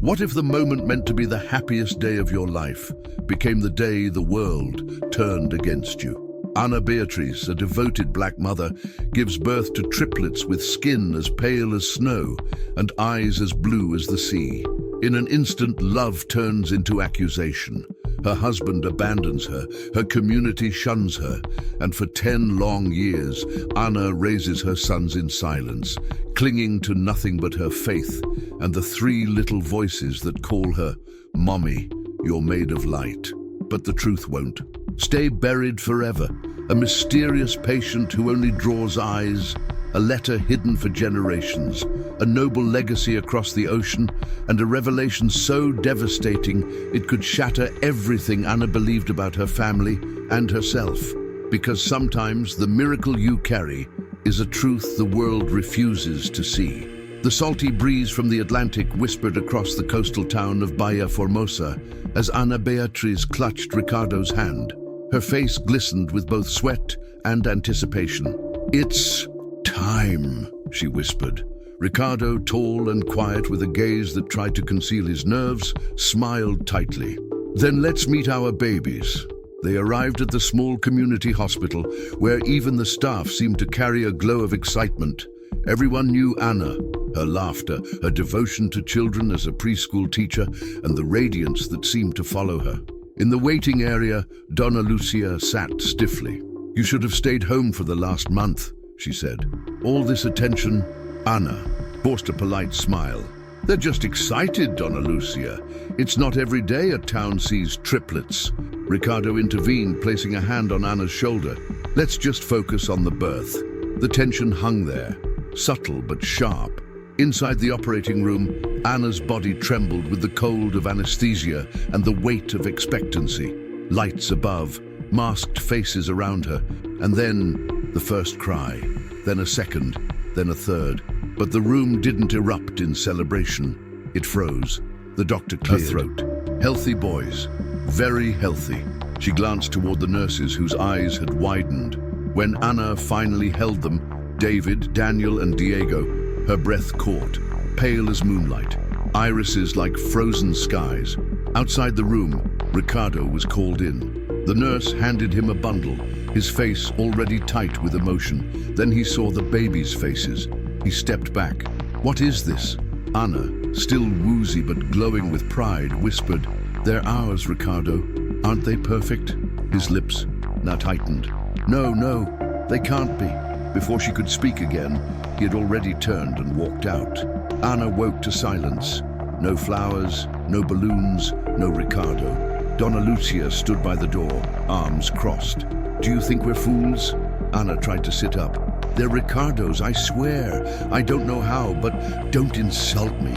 What if the moment meant to be the happiest day of your life became the day the world turned against you? Anna Beatrice, a devoted black mother, gives birth to triplets with skin as pale as snow and eyes as blue as the sea. In an instant, love turns into accusation. Her husband abandons her, her community shuns her, and for 10 long years, Anna raises her sons in silence, clinging to nothing but her faith and the 3 little voices that call her, "Mommy, you're made of light." But the truth won't stay buried forever. A mysterious patient who only draws eyes, a letter hidden for generations, a noble legacy across the ocean, and a revelation so devastating it could shatter everything Anna believed about her family and herself. Because sometimes the miracle you carry is a truth the world refuses to see. The salty breeze from the Atlantic whispered across the coastal town of Bahia Formosa as Ana Beatriz clutched Ricardo's hand. Her face glistened with both sweat and anticipation. "It's time," she whispered. Ricardo, tall and quiet with a gaze that tried to conceal his nerves, smiled tightly. "Then let's meet our babies." They arrived at the small community hospital, where even the staff seemed to carry a glow of excitement. Everyone knew Anna, her laughter, her devotion to children as a preschool teacher, and the radiance that seemed to follow her. In the waiting area, Donna Lucia sat stiffly. "You should have stayed home for the last month," she said. "All this attention." Anna forced a polite smile. "They're just excited, Donna Lucia. It's not every day a town sees triplets." Ricardo intervened, placing a hand on Anna's shoulder. "Let's just focus on the birth." The tension hung there, subtle but sharp. Inside the operating room, Anna's body trembled with the cold of anesthesia and the weight of expectancy. Lights above, masked faces around her, and then the first cry, then a second, then a third. But the room didn't erupt in celebration. It froze. The doctor cleared her throat. "Healthy boys, very healthy." She glanced toward the nurses whose eyes had widened. When Anna finally held them, David, Daniel, and Diego, her breath caught, pale as moonlight, irises like frozen skies. Outside the room, Ricardo was called in. The nurse handed him a bundle, his face already tight with emotion. Then he saw the babies' faces. He stepped back. "What is this?" Anna, still woozy but glowing with pride, whispered, "They're ours, Ricardo. Aren't they perfect?" His lips now tightened. "No, no, they can't be." Before she could speak again, he had already turned and walked out. Anna woke to silence. No flowers, no balloons, no Ricardo. Donna Lucia stood by the door, arms crossed. "Do you think we're fools?" Anna tried to sit up. "They're Ricardo's, I swear. I don't know how, but don't insult me."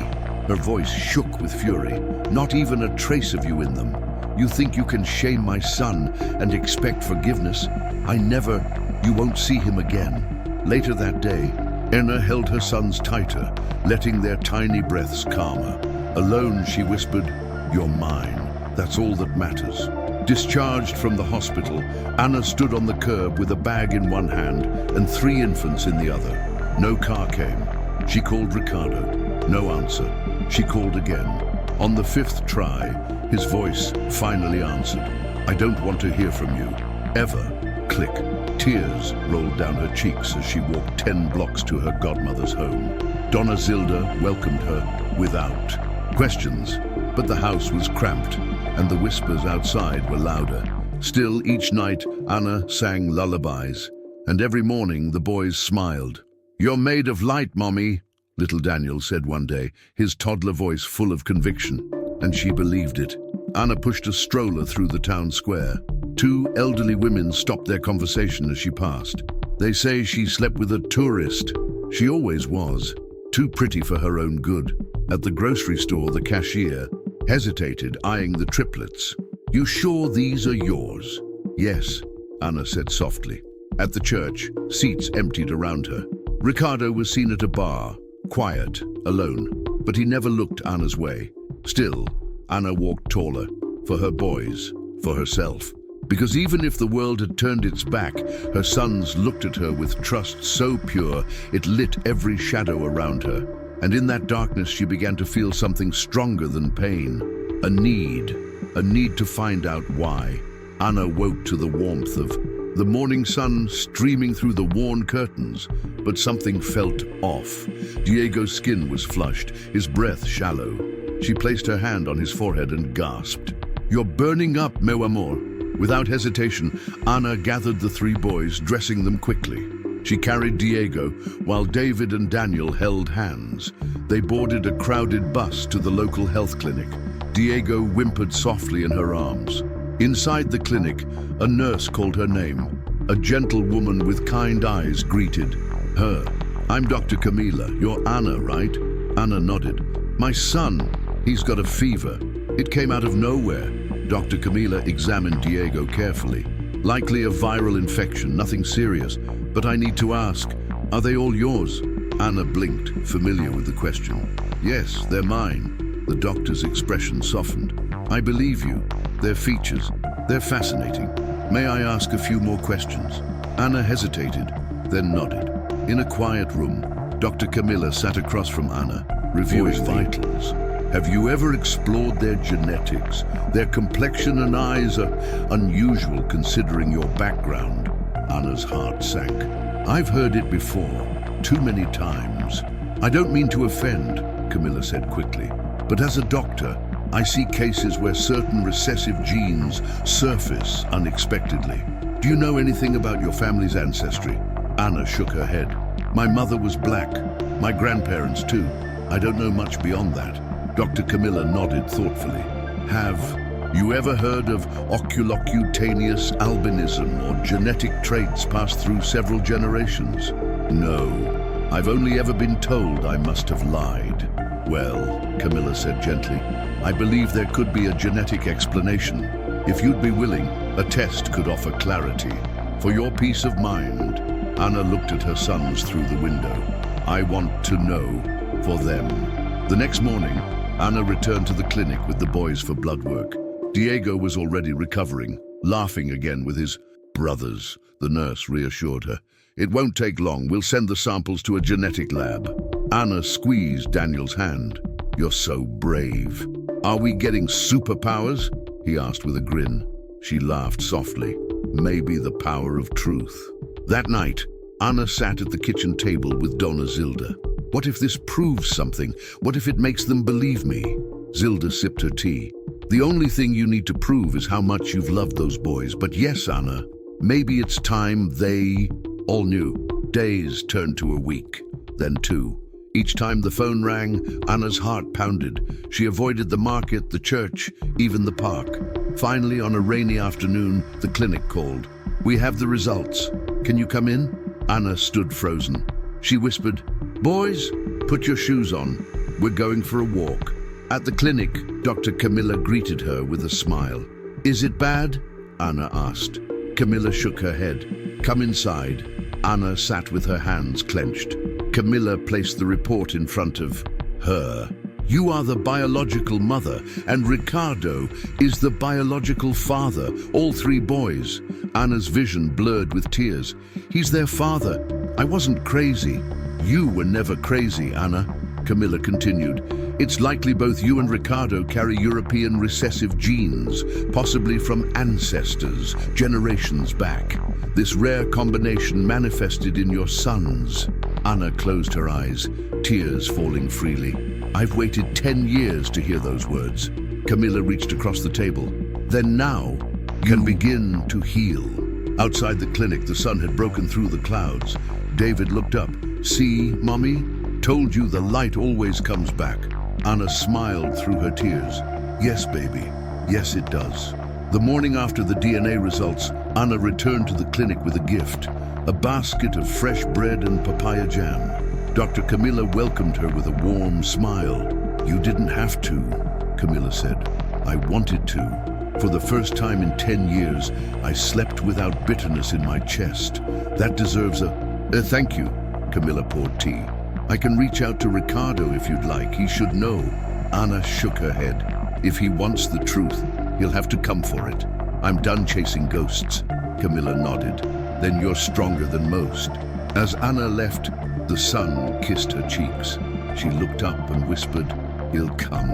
Her voice shook with fury. "Not even a trace of you in them. You think you can shame my son and expect forgiveness? You won't see him again." Later that day, Anna held her sons tighter, letting their tiny breaths calm her. Alone, she whispered, "You're mine. That's all that matters." Discharged from the hospital, Anna stood on the curb with a bag in one hand and 3 infants in the other. No car came. She called Ricardo. No answer. She called again. On the 5th try, his voice finally answered. "I don't want to hear from you. Ever." Click. Tears rolled down her cheeks as she walked 10 blocks to her godmother's home. Donna Zilda welcomed her without questions, but the house was cramped and the whispers outside were louder. Still, each night, Anna sang lullabies, and every morning the boys smiled. "You're made of light, Mommy," little Daniel said one day, his toddler voice full of conviction, and she believed it. Anna pushed a stroller through the town square. 2 elderly women stopped their conversation as she passed. "They say she slept with a tourist." She always was, too pretty for her own good. At the grocery store, the cashier hesitated, eyeing the triplets. "You sure these are yours?" "Yes," Anna said softly. At the church, seats emptied around her. Ricardo was seen at a bar, quiet, alone, but he never looked Anna's way. Still, Anna walked taller, for her boys, for herself. Because even if the world had turned its back, her sons looked at her with trust so pure it lit every shadow around her. And in that darkness, she began to feel something stronger than pain. A need to find out why. Anna woke to the warmth of the morning sun streaming through the worn curtains, but something felt off. Diego's skin was flushed, his breath shallow. She placed her hand on his forehead and gasped. "You're burning up, meu amor." Without hesitation, Anna gathered the three boys, dressing them quickly. She carried Diego, while David and Daniel held hands. They boarded a crowded bus to the local health clinic. Diego whimpered softly in her arms. Inside the clinic, a nurse called her name. A gentle woman with kind eyes greeted her. "I'm Dr. Camila. You're Anna, right?" Anna nodded. "My son, he's got a fever. It came out of nowhere." Dr. Camila examined Diego carefully. "Likely a viral infection, nothing serious. But I need to ask, are they all yours?" Anna blinked, familiar with the question. "Yes, they're mine." The doctor's expression softened. "I believe you. Their features, they're fascinating. May I ask a few more questions?" Anna hesitated, then nodded. In a quiet room, Dr. Camila sat across from Anna, reviewing vitals. "Have you ever explored their genetics? Their complexion and eyes are unusual considering your background." Anna's heart sank. "I've heard it before, too many times." "I don't mean to offend," Camilla said quickly, "but as a doctor, I see cases where certain recessive genes surface unexpectedly. Do you know anything about your family's ancestry?" Anna shook her head. "My mother was black, my grandparents too. I don't know much beyond that." Dr. Camilla nodded thoughtfully. "Have you ever heard of oculocutaneous albinism or genetic traits passed through several generations?" "No, I've only ever been told I must have lied." "Well," Camilla said gently, "I believe there could be a genetic explanation. If you'd be willing, a test could offer clarity. For your peace of mind." Anna looked at her sons through the window. "I want to know for them." The next morning, Anna returned to the clinic with the boys for blood work. Diego was already recovering, laughing again with his brothers. The nurse reassured her. "It won't take long. We'll send the samples to a genetic lab." Anna squeezed Daniel's hand. "You're so brave." "Are we getting superpowers?" he asked with a grin. She laughed softly. "Maybe the power of truth." That night, Anna sat at the kitchen table with Donna Zilda. "What if this proves something? What if it makes them believe me?" Zilda sipped her tea. "The only thing you need to prove is how much you've loved those boys. But yes, Anna, maybe it's time they all knew." Days turned to a week, then two. Each time the phone rang, Anna's heart pounded. She avoided the market, the church, even the park. Finally, on a rainy afternoon, the clinic called. "We have the results. Can you come in?" Anna stood frozen. She whispered, "Boys, put your shoes on. We're going for a walk." At the clinic, Dr. Camilla greeted her with a smile. "Is it bad?" Anna asked. Camilla shook her head. "Come inside." Anna sat with her hands clenched. Camilla placed the report in front of her. "You are the biological mother, and Ricardo is the biological father, all three boys." Anna's vision blurred with tears. "He's their father. I wasn't crazy." "You were never crazy, Anna," Camilla continued. "It's likely both you and Ricardo carry European recessive genes, possibly from ancestors, generations back. This rare combination manifested in your sons." Anna closed her eyes, tears falling freely. "I've waited 10 years to hear those words." Camilla reached across the table. "Then now, can begin to heal." Outside the clinic, the sun had broken through the clouds. David looked up. "See, Mommy? Told you the light always comes back." Anna smiled through her tears. "Yes, baby. Yes, it does." The morning after the DNA results, Anna returned to the clinic with a gift, a basket of fresh bread and papaya jam. Dr. Camilla welcomed her with a warm smile. "You didn't have to," Camilla said. "I wanted to. For the first time in 10 years, I slept without bitterness in my chest. That deserves a thank you." Camilla poured tea. "I can reach out to Ricardo if you'd like. He should know." Anna shook her head. "If he wants the truth, he'll have to come for it. I'm done chasing ghosts." Camilla nodded. "Then you're stronger than most." As Anna left, the sun kissed her cheeks. She looked up and whispered, "He'll come,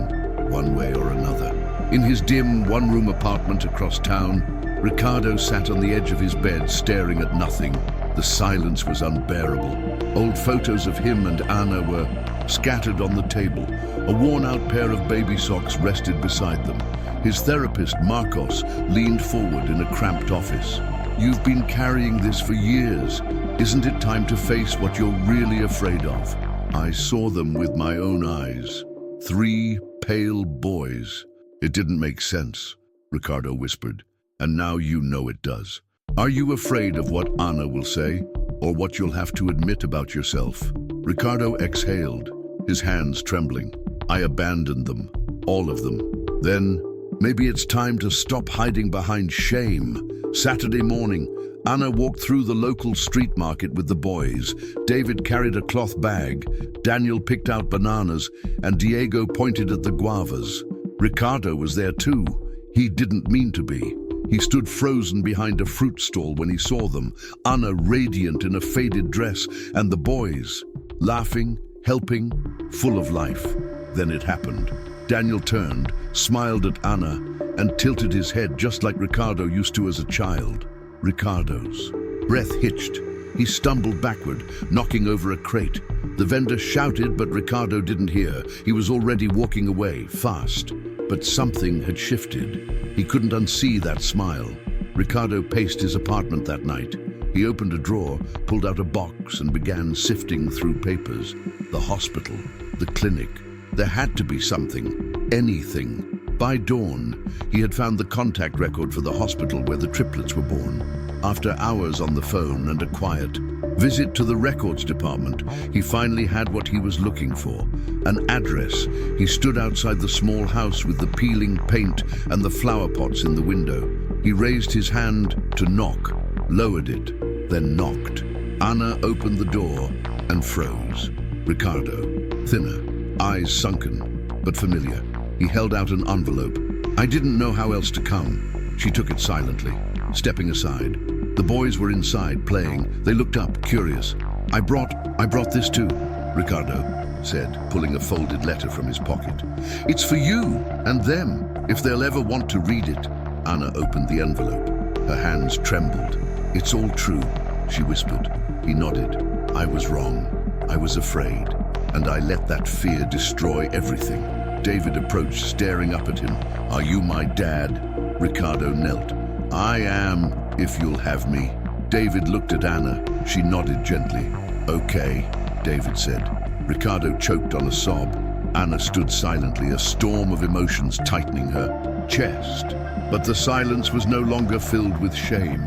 one way or another." In his dim, one-room apartment across town, Ricardo sat on the edge of his bed, staring at nothing. The silence was unbearable. Old photos of him and Anna were scattered on the table. A worn-out pair of baby socks rested beside them. His therapist, Marcos, leaned forward in a cramped office. "You've been carrying this for years. Isn't it time to face what you're really afraid of?" "I saw them with my own eyes. 3 pale boys." "It didn't make sense," Ricardo whispered. "And now you know it does. Are you afraid of what Anna will say, or what you'll have to admit about yourself?" Ricardo exhaled, his hands trembling. "I abandoned them, all of them. Then, maybe it's time to stop hiding behind shame." Saturday morning, Anna walked through the local street market with the boys. David carried a cloth bag, Daniel picked out bananas, and Diego pointed at the guavas. Ricardo was there too. He didn't mean to be. He stood frozen behind a fruit stall when he saw them, Anna radiant in a faded dress, and the boys, laughing, helping, full of life. Then it happened. Daniel turned, smiled at Anna, and tilted his head just like Ricardo used to as a child. Ricardo's breath hitched. He stumbled backward, knocking over a crate. The vendor shouted, but Ricardo didn't hear. He was already walking away, fast. But something had shifted. He couldn't unsee that smile. Ricardo paced his apartment that night. He opened a drawer, pulled out a box, and began sifting through papers. The hospital, the clinic. There had to be something, anything. By dawn, he had found the contact record for the hospital where the triplets were born. After hours on the phone and a quiet visit to the records department, he finally had what he was looking for, an address. He stood outside the small house with the peeling paint and the flower pots in the window. He raised his hand to knock, lowered it, then knocked. Anna opened the door and froze. Ricardo, thinner, eyes sunken, but familiar. He held out an envelope. "I didn't know how else to come." She took it silently, stepping aside. The boys were inside, playing. They looked up, curious. I brought this too," Ricardo said, pulling a folded letter from his pocket. "It's for you and them, if they'll ever want to read it." Anna opened the envelope. Her hands trembled. "It's all true," she whispered. He nodded. "I was wrong. I was afraid. And I let that fear destroy everything." David approached, staring up at him. "Are you my dad?" Ricardo knelt. "I am, if you'll have me." David looked at Anna. She nodded gently. "Okay," David said. Ricardo choked on a sob. Anna stood silently, a storm of emotions tightening her chest. But the silence was no longer filled with shame.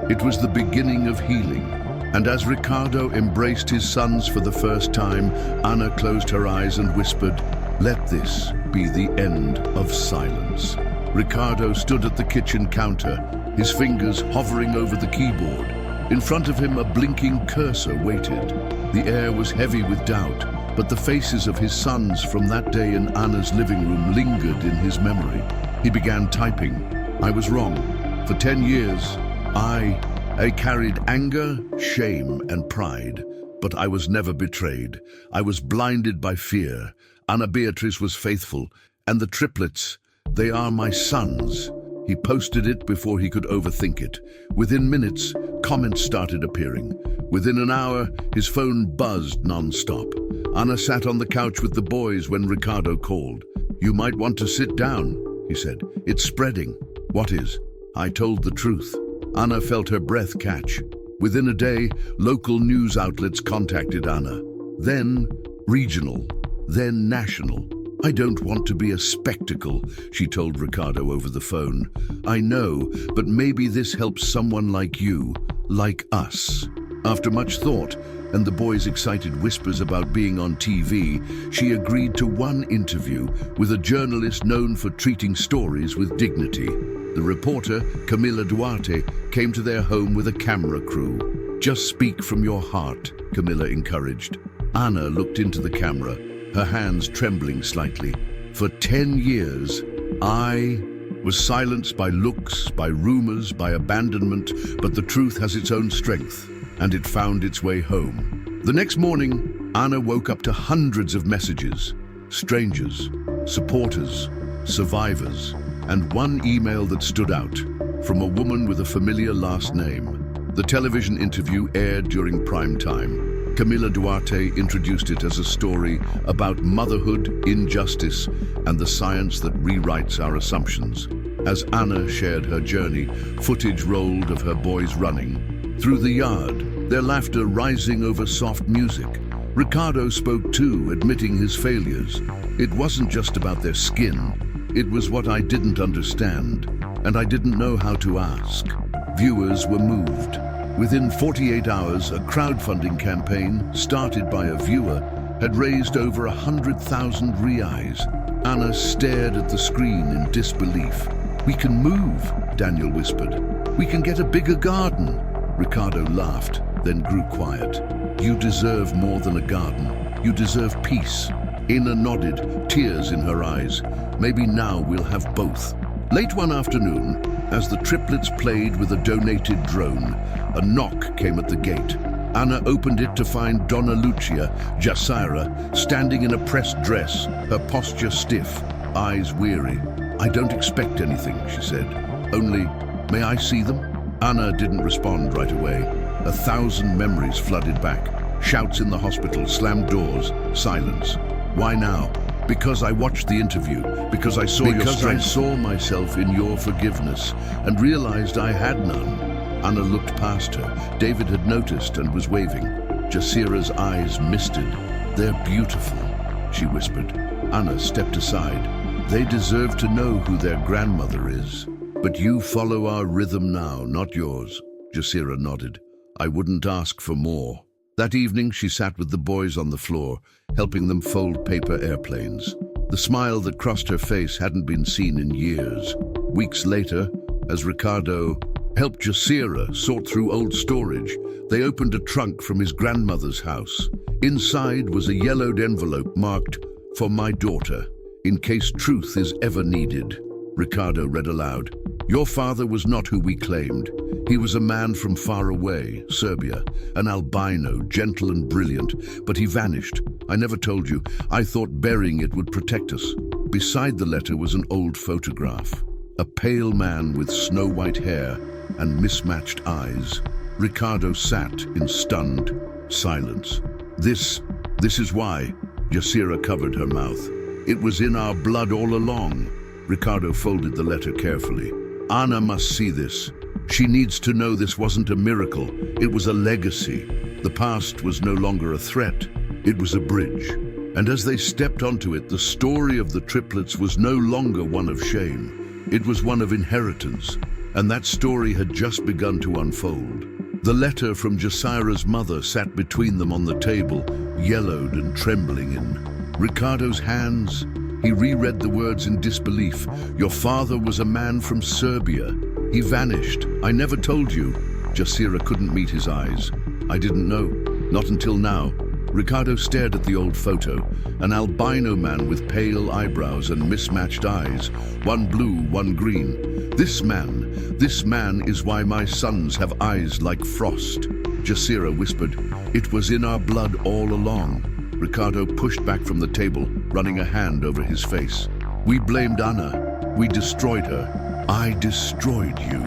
It was the beginning of healing. And as Ricardo embraced his sons for the first time, Anna closed her eyes and whispered, "Let this be the end of silence." Ricardo stood at the kitchen counter, his fingers hovering over the keyboard. In front of him, a blinking cursor waited. The air was heavy with doubt, but the faces of his sons from that day in Anna's living room lingered in his memory. He began typing. "I was wrong. For 10 years, I carried anger, shame, and pride, but I was never betrayed. I was blinded by fear. Anna Beatrice was faithful, and the triplets, they are my sons." He posted it before he could overthink it. Within minutes, comments started appearing. Within an hour, his phone buzzed non-stop. Anna sat on the couch with the boys when Ricardo called. "You might want to sit down," he said. "It's spreading." "What is?" "I told the truth." Anna felt her breath catch. Within a day, local news outlets contacted Anna. Then regional, then national. "I don't want to be a spectacle," she told Ricardo over the phone. "I know, but maybe this helps someone like you, like us." After much thought, and the boys' excited whispers about being on TV, she agreed to one interview with a journalist known for treating stories with dignity. The reporter, Camila Duarte, came to their home with a camera crew. "Just speak from your heart," Camila encouraged. Anna looked into the camera, her hands trembling slightly. "For 10 years, I was silenced by looks, by rumors, by abandonment, but the truth has its own strength, and it found its way home." The next morning, Anna woke up to hundreds of messages, strangers, supporters, survivors, and one email that stood out, from a woman with a familiar last name. The television interview aired during prime time. Camila Duarte introduced it as a story about motherhood, injustice, and the science that rewrites our assumptions. As Anna shared her journey, footage rolled of her boys running through the yard, their laughter rising over soft music. Ricardo spoke too, admitting his failures. It wasn't just about their skin. It was what I didn't understand, and I didn't know how to ask. Viewers were moved. Within 48 hours, a crowdfunding campaign, started by a viewer, had raised over 100,000 reais. Anna stared at the screen in disbelief. "We can move," Daniel whispered. "We can get a bigger garden." Ricardo laughed, then grew quiet. "You deserve more than a garden. You deserve peace." Ina nodded, tears in her eyes. "Maybe now we'll have both." Late one afternoon, as the triplets played with a donated drone, a knock came at the gate. Anna opened it to find Donna Lucia Jacira standing in a pressed dress, her posture stiff, eyes weary. "I don't expect anything," she said. "Only, may I see them?" Anna didn't respond right away. 1,000 memories flooded back. Shouts in the hospital, slammed doors, silence. Why now? Because I watched the interview, because I saw your strength. Because I saw myself in your forgiveness and realized I had none. Anna looked past her. David had noticed and was waving. Jacira's eyes misted. "They're beautiful," she whispered. Anna stepped aside. "They deserve to know who their grandmother is. But you follow our rhythm now, not yours." Jacira nodded. "I wouldn't ask for more." That evening, she sat with the boys on the floor, helping them fold paper airplanes. The smile that crossed her face hadn't been seen in years. Weeks later, as Ricardo helped Jacira sort through old storage, they opened a trunk from his grandmother's house. Inside was a yellowed envelope marked, "For my daughter, in case truth is ever needed." Ricardo read aloud, "Your father was not who we claimed. He was a man from far away, Serbia, an albino, gentle and brilliant, but he vanished. I never told you. I thought burying it would protect us." Beside the letter was an old photograph. A pale man with snow-white hair and mismatched eyes. Ricardo sat in stunned silence. This is why." Jacira covered her mouth. "It was in our blood all along." Ricardo folded the letter carefully. "Anna must see this. She needs to know this wasn't a miracle. It was a legacy. The past was no longer a threat. It was a bridge." And as they stepped onto it, the story of the triplets was no longer one of shame. It was one of inheritance. And that story had just begun to unfold. The letter from Jacira's mother sat between them on the table, yellowed and trembling in Ricardo's hands. He reread the words in disbelief. "Your father was a man from Serbia. He vanished. I never told you." Jacira couldn't meet his eyes. "I didn't know. Not until now." Ricardo stared at the old photo, an albino man with pale eyebrows and mismatched eyes, one blue, one green. This man is why my sons have eyes like frost." Jacira whispered, "It was in our blood all along." Ricardo pushed back from the table, running a hand over his face. "We blamed Anna. We destroyed her." "I destroyed you,"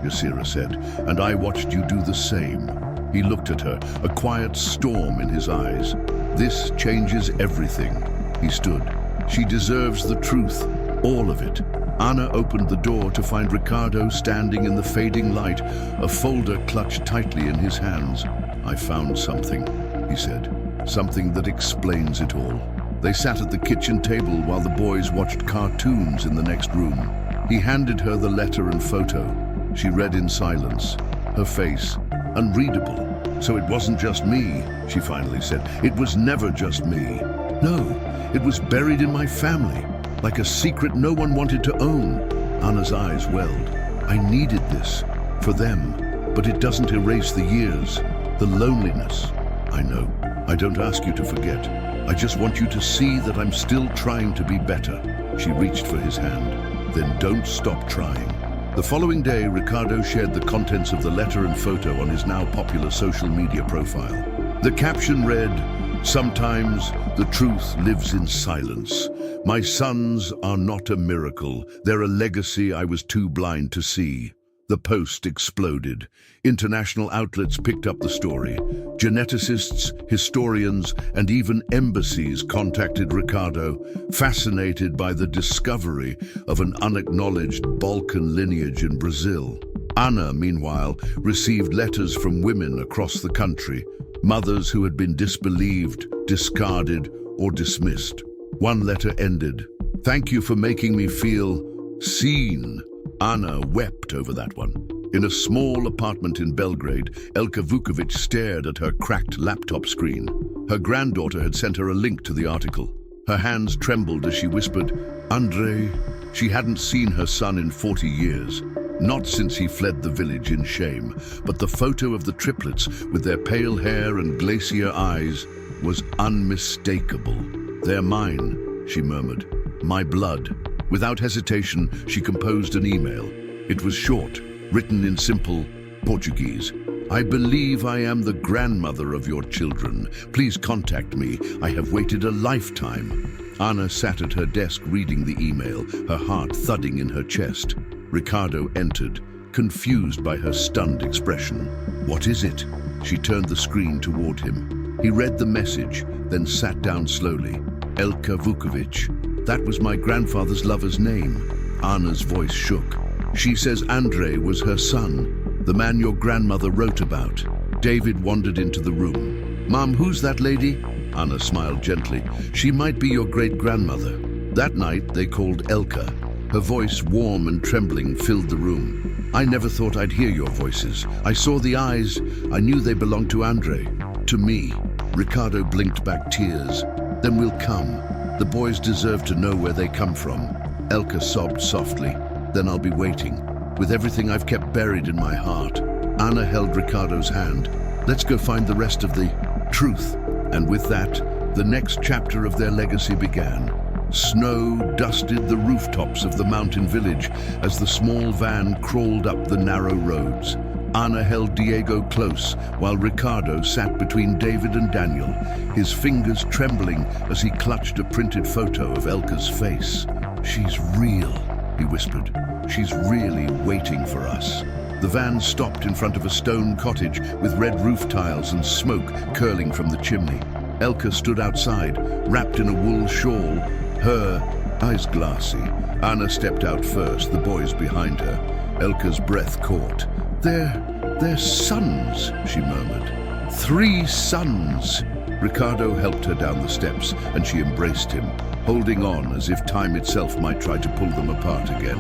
Jacira said, "and I watched you do the same." He looked at her, a quiet storm in his eyes. "This changes everything." He stood. "She deserves the truth, all of it." Anna opened the door to find Ricardo standing in the fading light, a folder clutched tightly in his hands. "I found something," he said. "Something that explains it all." They sat at the kitchen table while the boys watched cartoons in the next room. He handed her the letter and photo. She read in silence, her face unreadable. "So it wasn't just me," she finally said. "It was never just me. No, it was buried in my family, like a secret no one wanted to own." Anna's eyes welled. "I needed this, for them, but it doesn't erase the years, the loneliness." "I know. I don't ask you to forget. I just want you to see that I'm still trying to be better." She reached for his hand. "Then don't stop trying." The following day, Ricardo shared the contents of the letter and photo on his now popular social media profile. The caption read, Sometimes the truth lives in silence. My sons are not a miracle. They're a legacy I was too blind to see. The post exploded. International outlets picked up the story. Geneticists, historians, and even embassies contacted Ricardo, fascinated by the discovery of an unacknowledged Balkan lineage in Brazil. Ana, meanwhile, received letters from women across the country, mothers who had been disbelieved, discarded, or dismissed. One letter ended, "Thank you for making me feel seen." Ana wept over that one. In a small apartment in Belgrade, Elka Vukovic stared at her cracked laptop screen. Her granddaughter had sent her a link to the article. Her hands trembled as she whispered, "Andrei." She hadn't seen her son in 40 years. Not since he fled the village in shame, but the photo of the triplets with their pale hair and glacier eyes was unmistakable. "They're mine," she murmured. "My blood." Without hesitation, she composed an email. It was short, written in simple Portuguese. "I believe I am the grandmother of your children. Please contact me. I have waited a lifetime." Ana sat at her desk reading the email, her heart thudding in her chest. Ricardo entered, confused by her stunned expression. "What is it?" She turned the screen toward him. He read the message, then sat down slowly. "Elka Vukovic. That was my grandfather's lover's name." Ana's voice shook. "She says Andrei was her son, the man your grandmother wrote about." David wandered into the room. "Mom, who's that lady?" Ana smiled gently. "She might be your great-grandmother." That night they called Elka. Her voice, warm and trembling, filled the room. "I never thought I'd hear your voices. I saw the eyes. I knew they belonged to Andrei. To me." Ricardo blinked back tears. "Then we'll come. The boys deserve to know where they come from." Elka sobbed softly. "Then I'll be waiting, with everything I've kept buried in my heart." Ana held Ricardo's hand. "Let's go find the rest of the truth." And with that, the next chapter of their legacy began. Snow dusted the rooftops of the mountain village as the small van crawled up the narrow roads. Ana held Diego close, while Ricardo sat between David and Daniel, his fingers trembling as he clutched a printed photo of Elka's face. "She's real," he whispered. "She's really waiting for us." The van stopped in front of a stone cottage with red roof tiles and smoke curling from the chimney. Elka stood outside, wrapped in a wool shawl, her eyes glassy. Ana stepped out first, the boys behind her. Elka's breath caught. They're sons," she murmured. "3 sons." Ricardo helped her down the steps, and she embraced him, holding on as if time itself might try to pull them apart again.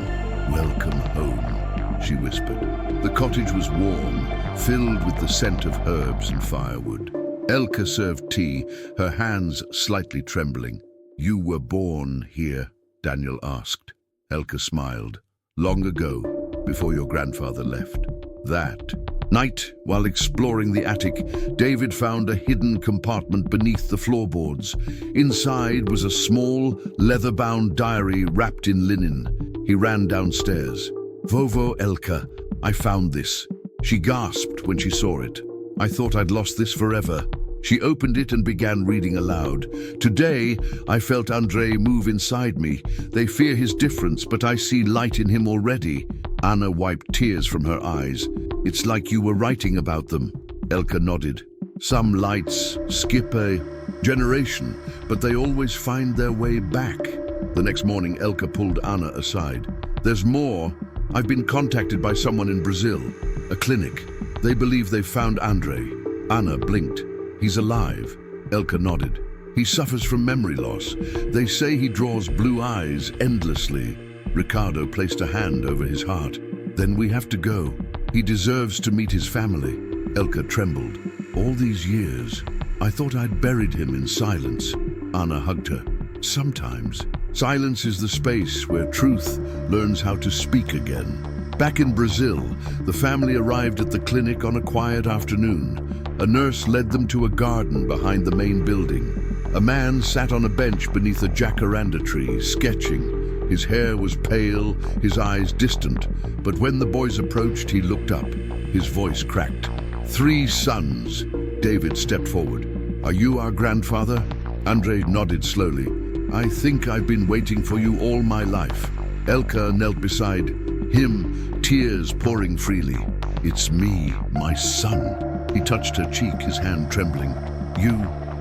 "Welcome home," she whispered. The cottage was warm, filled with the scent of herbs and firewood. Elka served tea, her hands slightly trembling. "You were born here?" Daniel asked. Elka smiled. "Long ago, before your grandfather left." That night, while exploring the attic, David found a hidden compartment beneath the floorboards. Inside was a small, leather-bound diary wrapped in linen. He ran downstairs. "Vovo Elka, I found this." She gasped when she saw it. "I thought I'd lost this forever." She opened it and began reading aloud. "Today, I felt Andrei move inside me. They fear his difference, but I see light in him already." Ana wiped tears from her eyes. "It's like you were writing about them." Elka nodded. "Some lights skip a generation, but they always find their way back." The next morning, Elka pulled Ana aside. "There's more. I've been contacted by someone in Brazil, a clinic. They believe they've found Andrei." Ana blinked. "He's alive." Elka nodded. "He suffers from memory loss. They say he draws blue eyes endlessly." Ricardo placed a hand over his heart. "Then we have to go. He deserves to meet his family." Elka trembled. "All these years, I thought I'd buried him in silence." Ana hugged her. "Sometimes, silence is the space where truth learns how to speak again." Back in Brazil, the family arrived at the clinic on a quiet afternoon. A nurse led them to a garden behind the main building. A man sat on a bench beneath a jacaranda tree, sketching. His hair was pale, his eyes distant, but when the boys approached, he looked up. His voice cracked. 3 sons. David stepped forward. "Are you our grandfather?" Andrei nodded slowly. "I think I've been waiting for you all my life." Elka knelt beside him, tears pouring freely. "It's me, my son." He touched her cheek, his hand trembling. "You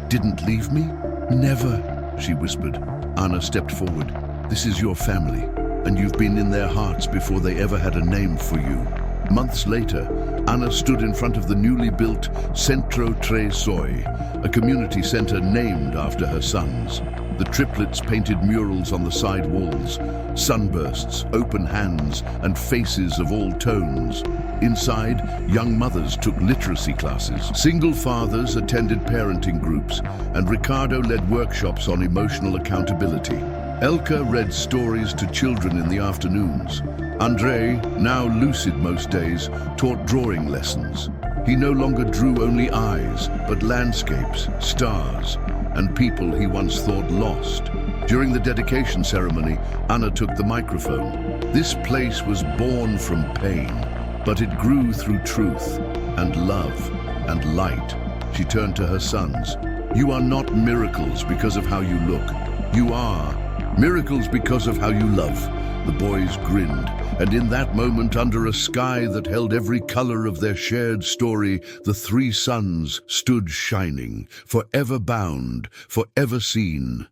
didn't leave me?" "Never," she whispered. Anna stepped forward. "This is your family, and you've been in their hearts before they ever had a name for you." Months later, Anna stood in front of the newly built Centro Tre Soi, a community center named after her sons. The triplets painted murals on the side walls, sunbursts, open hands, and faces of all tones. Inside, young mothers took literacy classes. Single fathers attended parenting groups, and Ricardo led workshops on emotional accountability. Elka read stories to children in the afternoons. Andrei, now lucid most days, taught drawing lessons. He no longer drew only eyes, but landscapes, stars, and people he once thought lost. During the dedication ceremony, Anna took the microphone. "This place was born from pain, but it grew through truth and love and light." She turned to her sons. "You are not miracles because of how you look. You are miracles because of how you love." The boys grinned, and in that moment, under a sky that held every color of their shared story, the three suns stood shining, forever bound, forever seen.